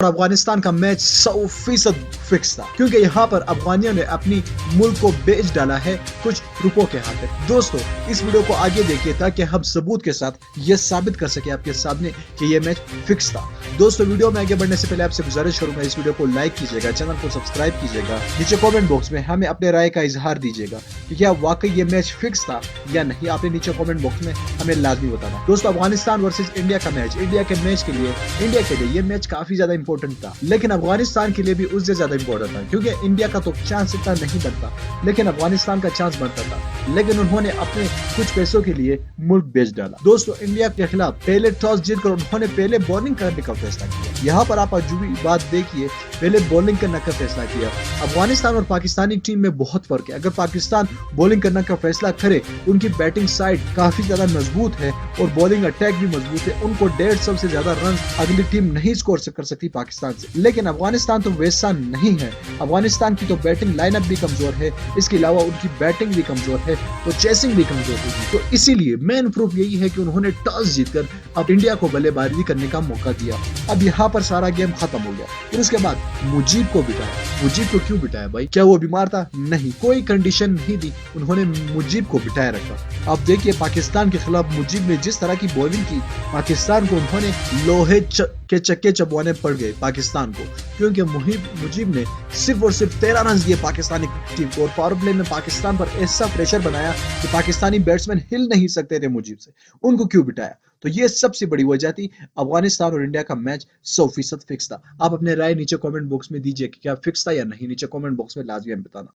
और अफगानिस्तान का match 100% fix था, क्योंकि यहाँ पर अफगानियों ने अपनी मुल्क को बेच डाला है कुछ रुपयों के हाथ। दोस्तों, इस वीडियो को आगे देखिए ताकि हम सबूत के साथ ये साबित कर सके आपके सामने कि ये मैच फिक्स था। दोस्तों, वीडियो में आगे बढ़ने से पहले आपसे गुजारिश करूंगा, इस वीडियो को लाइक कीजिएगा, चैनल को सब्सक्राइब कीजिएगा, नीचे कमेंट बॉक्स में हमें अपने राय का इजहार दीजिएगा कि क्या वाकई ये मैच फिक्स था या नहीं। आपने नीचे कमेंट बॉक्स में हमें लाजमी बताना। दोस्तों, अफगानिस्तान वर्सेज इंडिया का मैच, इंडिया के लिए ये मैच काफी ज्यादा इंपॉर्टेंट था, लेकिन अफगानिस्तान के लिए भी उससे ज्यादा इंपॉर्टेंट था, क्योंकि इंडिया का तो चांस इतना नहीं बनता, लेकिन अफगानिस्तान का चांस बनता था। लेकिन उन्होंने अपने कुछ पैसों के लिए मुल्क बेच डाला। दोस्तों, इंडिया के खिलाफ पहले टॉस जीतकर उन्होंने पहले बॉलिंग करने का फैसला किया। यहाँ पर आप अजूबी बात देखिए, पहले बॉलिंग करने का फैसला किया। अफगानिस्तान और पाकिस्तानी टीम में बहुत फर्क है। अगर पाकिस्तान बॉलिंग करने का फैसला करे, उनकी बैटिंग साइड काफी ज्यादा मजबूत है और बॉलिंग अटैक भी मजबूत है। उनको 150 से ज्यादा रन अगली टीम नहीं स्कोर कर सकती पाकिस्तान से। लेकिन अफगानिस्तान तो वैसा नहीं है। अफगानिस्तान की तो बैटिंग लाइनअप भी कमजोर है, इसके अलावा उनकी बैटिंग भी कमजोर है, तो चेसिंग भी कमजोर होगी। तो इसीलिए मेन प्रूफ यही है कि उन्होंने टॉस जीतकर अब इंडिया को बल्लेबाजी करने का मौका दिया। अब यहाँ पर सारा गेम खत्म हो गया। फिर उसके बाद मुजीब को बिठाया। मुजीब को क्यों बिठाया भाई? क्या वो बीमार था? नहीं, कोई कंडीशन नहीं दी, उन्होंने मुजीब को बिठाया रखा। अब देखिए, पाकिस्तान के खिलाफ मुजीब ने जिस तरह की बॉलिंग की, पाकिस्तान को उन्होंने लोहे के चक्के चबवाने पड़ गए पाकिस्तान को, क्योंकि मुजीब ने सिर्फ और सिर्फ 13 रन दिए पाकिस्तानी टीम को, और पावर प्ले में पाकिस्तान पर ऐसा प्रेशर बनाया कि पाकिस्तानी बैट्समैन हिल नहीं सकते थे मुजीब से। उनको क्यों बिठाया? तो ये सबसे बड़ी वजह थी। अफगानिस्तान और इंडिया का मैच 100% फिक्स था। आप अपने राय नीचे कमेंट बॉक्स में दीजिए कि क्या फिक्स था या नहीं। नीचे कमेंट बॉक्स में लाजमी बताना।